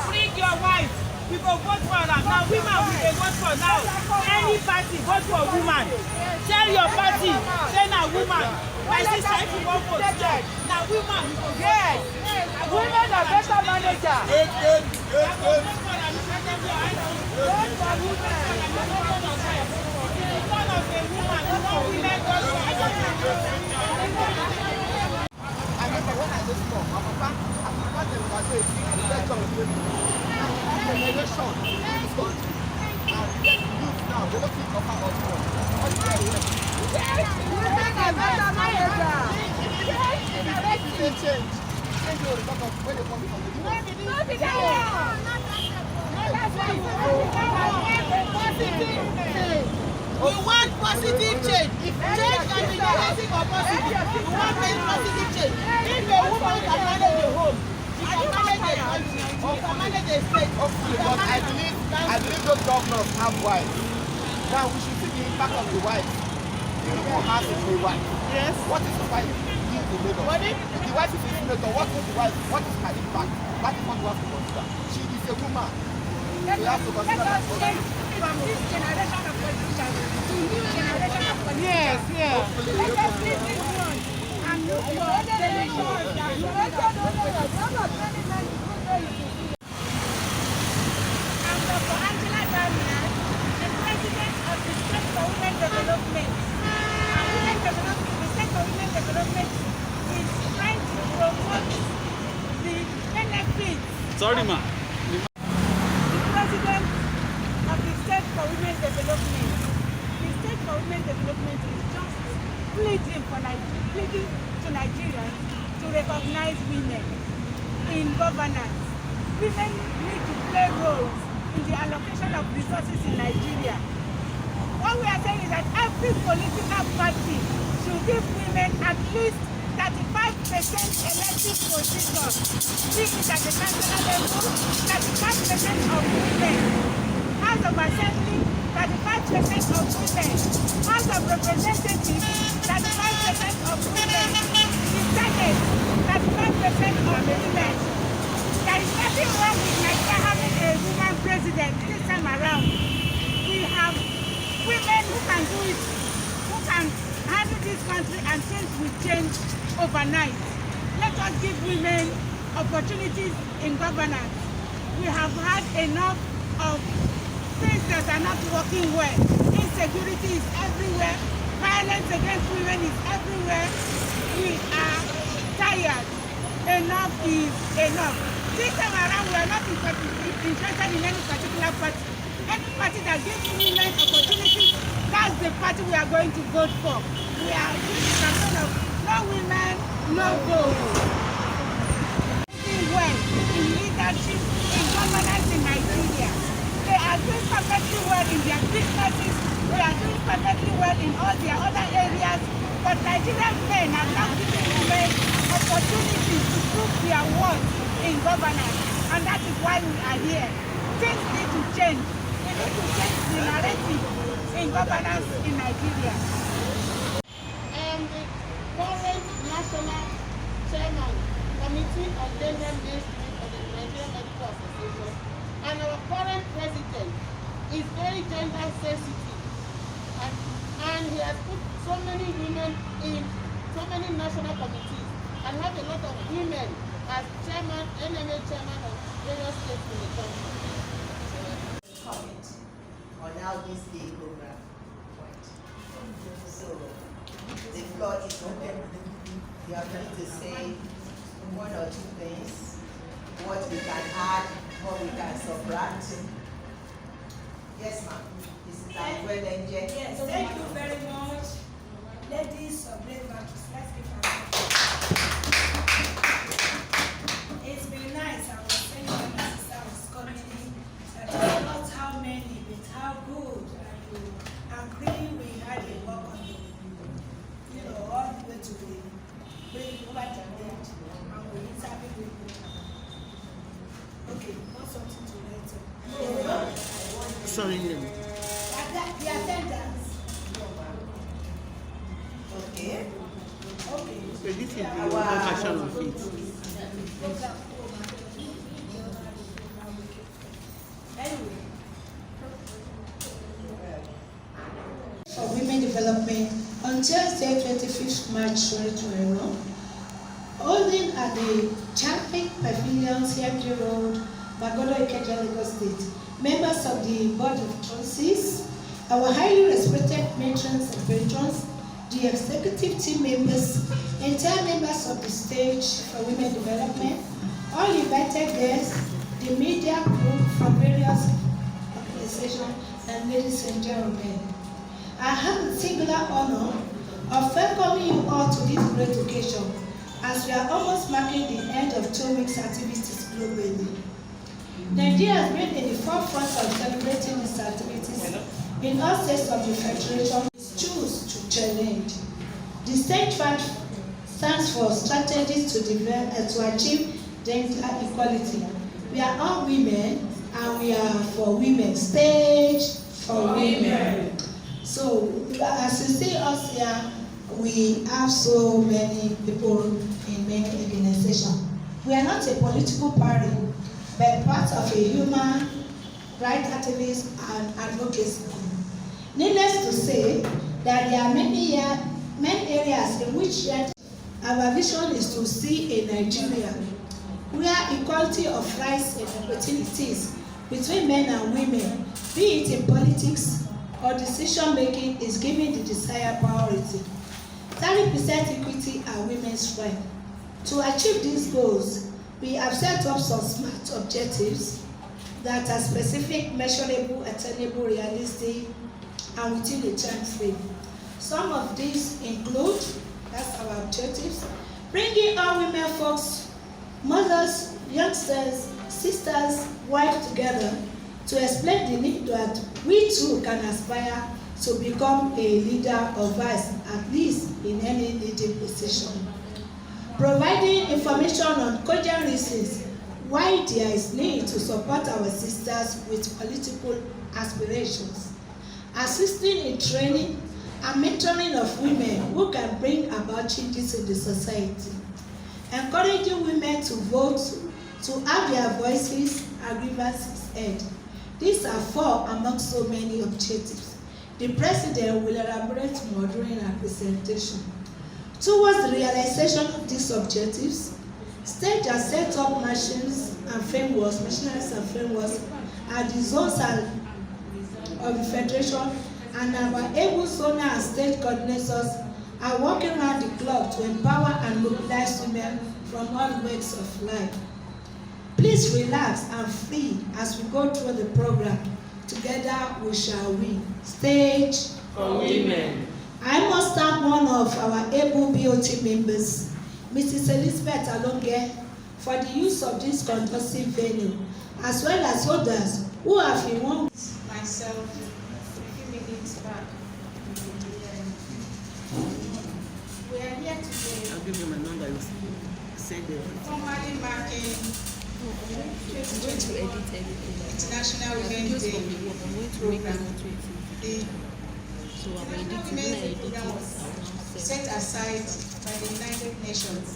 Bring your wife. We go vote for her. Now women we dey vote for now. Any party vote for woman. Tell your party, say na woman. My sister, if you wan vote, na woman we go vote. Yes. Women are better manager. Good. I remember when I was small, my papa they were doing generation in this country. And the youth now, they don't think of our husband. What is their way? Women are better manager. If they change will talk of where they come from. We want positive change. If change can be negative or positive, we want positive change. If a woman can manage the home, she can manage the country, she can manage the state. Hopefully, but I believe those governors have wives. Now we should see the impact of the wife. The woman has a wife. Yes. What is the wife? He is the leader. If the wife is a senator, what is the wife? What is her impact? That is what we have to consider. She is a woman. We have to consider that. From this generation of politicians to new generation of politicians. Yes. Let us leave this one and look for other generations. I'm Dr. Angela Damian, the President of the State for Women Development. The State for Women Development is trying to promote the benefits. Sorry, ma. The President of the State for Women Development. The State for Women Development is just pleading to Nigerians to recognize women in governance. Women need to play roles in the allocation of resources in Nigeria. What we are saying is that every political party should give women at least 35% elective positions. This is at the national level, 35% of women. House of Assembly, 35% of women. House of Representatives, 35% of women. The Senate, 35% of women. There is nothing wrong with Nigeria having a woman president this time around. We have women who can do it, who can handle this country, and things will change overnight. Let us give women opportunities in governance. We have had enough of things that are not working well. Insecurity is everywhere. Violence against women is everywhere. We are tired. Enough is enough. This time around, we are not interested in any particular party. Any party that gives women opportunities, that's the party we are going to vote for. We are doing a campaign of no women, no vote. Doing well in leadership, in governance in Nigeria. They are doing perfectly well in their businesses. They are doing perfectly well in all their other areas. But Nigerian men are not giving women opportunities to prove their worth in governance. And that is why we are here. Things need to change. We need to change the narrative in governance in Nigeria. I am the current national chairman, Committee on Gender Mainstream of the Nigerian Medical Association, and our current president is very gender sensitive, and he has put so many women in so many national committees and have a lot of women as chairman, NMA chairman of various states in the country. Comment on how this day program went. So the floor is open. You are going to say one or two things, what we can add, what we can subtract. Yes, ma'am. This is our well engine. Yes, thank you very much. Ladies of Brave Actors, let's give her a hand. It's been nice. I was saying when my sister was coming in, that it's not how many, but how good. And you agree we had a work on it, all the way to the bring over to them, and we interview people. Okay, want something to write. Sorry. The attendance. Okay. So this is the version of it. For women development on Thursday, 25th March 2021, holding at the Champion Pavilion, CMG Road, Magodo, Ikeja, Lagos State. Members of the Board of Trustees, our highly respected matrons and patrons, the executive team members, entire members of the Stage for Women Development, all invited guests, the media group from various organizations, and ladies and gentlemen. I have the singular honor of welcoming you all to this great occasion as we are almost marking the end of 2 weeks activities globally. Nigeria has been in the forefront of celebrating these activities in all states of the Federation. Choose to challenge. The state stands for strategies to develop to achieve gender equality. We are all women and we are for women. Stage for women. So as you see us here, we have so many people in many organizations. We are not a political party, but part of a human rights activist and advocacy. Needless to say that there are many areas in which our vision is to see a Nigeria where equality of rights and opportunities between men and women, be it in politics or decision making, is given the desired priority. 30% equity are women's rights. To achieve these goals, we have set up some SMART objectives that are specific, measurable, attainable, realistic, and within a time frame. Some of these include, that's our objectives, bringing all women folks, mothers, youngsters, sisters, wives together to explain the need that we too can aspire to become a leader or vice, at least in any leading position. Providing information on cogent reasons why there is need to support our sisters with political aspirations. Assisting in training and mentoring of women who can bring about changes in the society. Encouraging women to vote, to have their voices and grievances heard. These are 4 among so many objectives. The President will elaborate more during our presentation. Towards the realization of these objectives, State has set up machines and frameworks, machineries and frameworks at the zones of the Federation, and our able zonal and state coordinators are working around the clock to empower and mobilize women from all walks of life. Please relax and free as we go through the program. Together we shall win. Stage For women. I must thank one of our able BOT members, Mrs. Elizabeth Alonge, for the use of this conducive venue, as well as others who have been one. Myself, a few minutes back. We are here today. I'll give you my number. You send it. Formally marking International Women's Day program. The International Women's Day program was set aside by the United Nations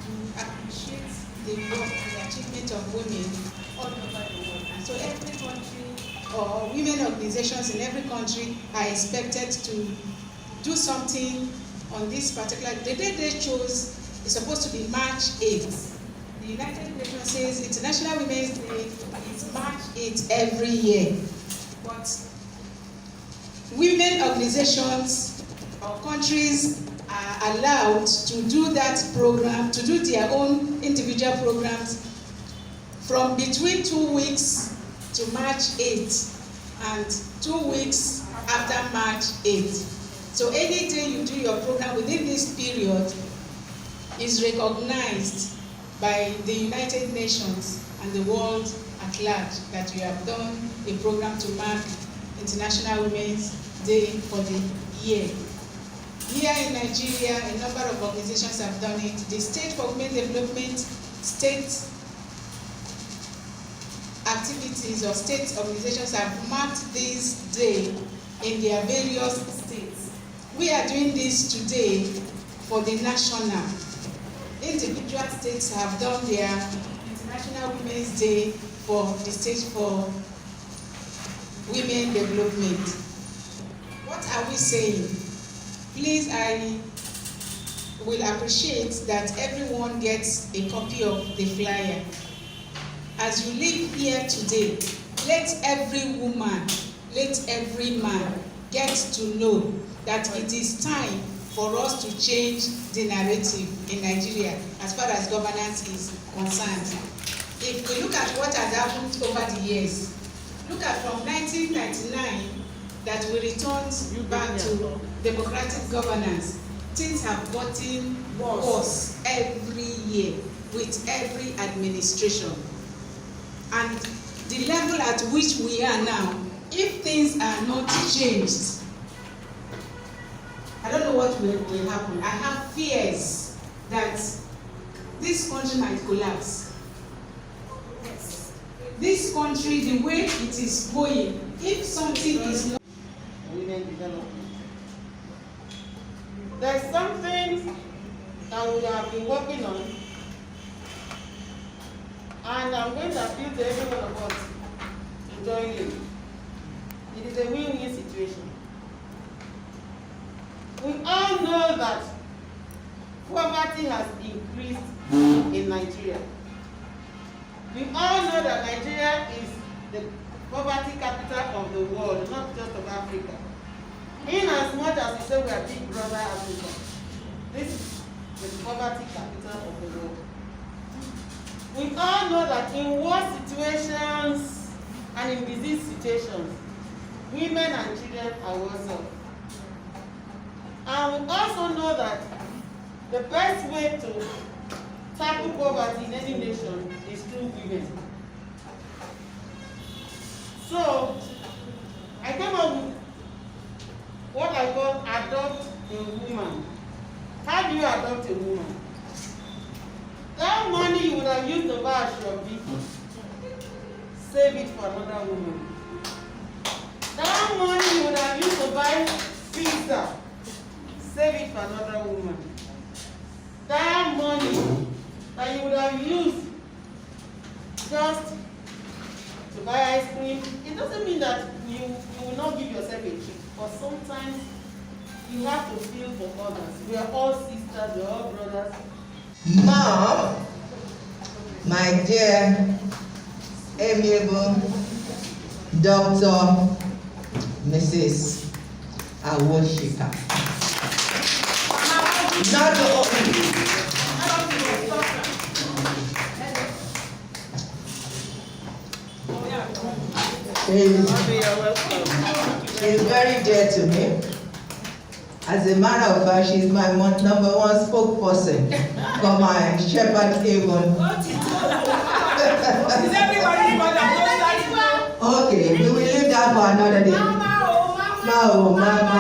to appreciate the work and the achievement of women all over the world. And so every country or women organizations in every country are expected to do something on this particular. The day they chose is supposed to be March 8th. The United Nations says International Women's Day is March 8th every year. But women organizations or countries are allowed to do that program, to do their own individual programs from between 2 weeks to March 8th and 2 weeks after March 8th. So any day you do your program within this period is recognized by the United Nations and the world at large that you have done a program to mark International Women's Day for the year. Here in Nigeria, a number of organizations have done it. The State for Women Development, state activities or state organizations have marked this day in their various states. We are doing this today for the national. Individual states have done their International Women's Day for the stage for women development. What are we saying? Please, I will appreciate that everyone gets a copy of the flyer. As you live here today, let every woman, let every man get to know that it is time for us to change the narrative in Nigeria as far as governance is concerned. If we look at what has happened over the years, look at from 1999 that we returned back to democratic governance, things have gotten worse every year with every administration. And the level at which we are now, if things are not changed, I don't know what will happen. I have fears that this country might collapse. This country, the way it is going, if something is not women development. There's something that we have been working on, and I'm going to appeal to every one of us to join in. It is a win-win situation. We all know that poverty has increased in Nigeria. We all know that Nigeria is the poverty capital of the world, not just of Africa. In as much as we say we are big brother Africa, this is the poverty capital of the world. We all know that in war situations and in disease situations, women and children are worse off. And we also know that the best way to tackle poverty in any nation is through women. So, I came up with what I call adopt a woman. How do you adopt a woman? That money you would have used to buy a Shopee, save it for another woman. That money you would have used to buy pizza, save it for another woman. That money that you would have used just to buy ice cream, it doesn't mean that you will not give yourself a treat, but sometimes you have to feel for others. We are all sisters, we are all brothers. Mom, my dear, amiable Dr. Mrs. Awoshika. Not she's very dear to me. As a matter of fact, she's my number one spokesperson for my Shepherd Avon. Okay, we will leave that for another day. Mama.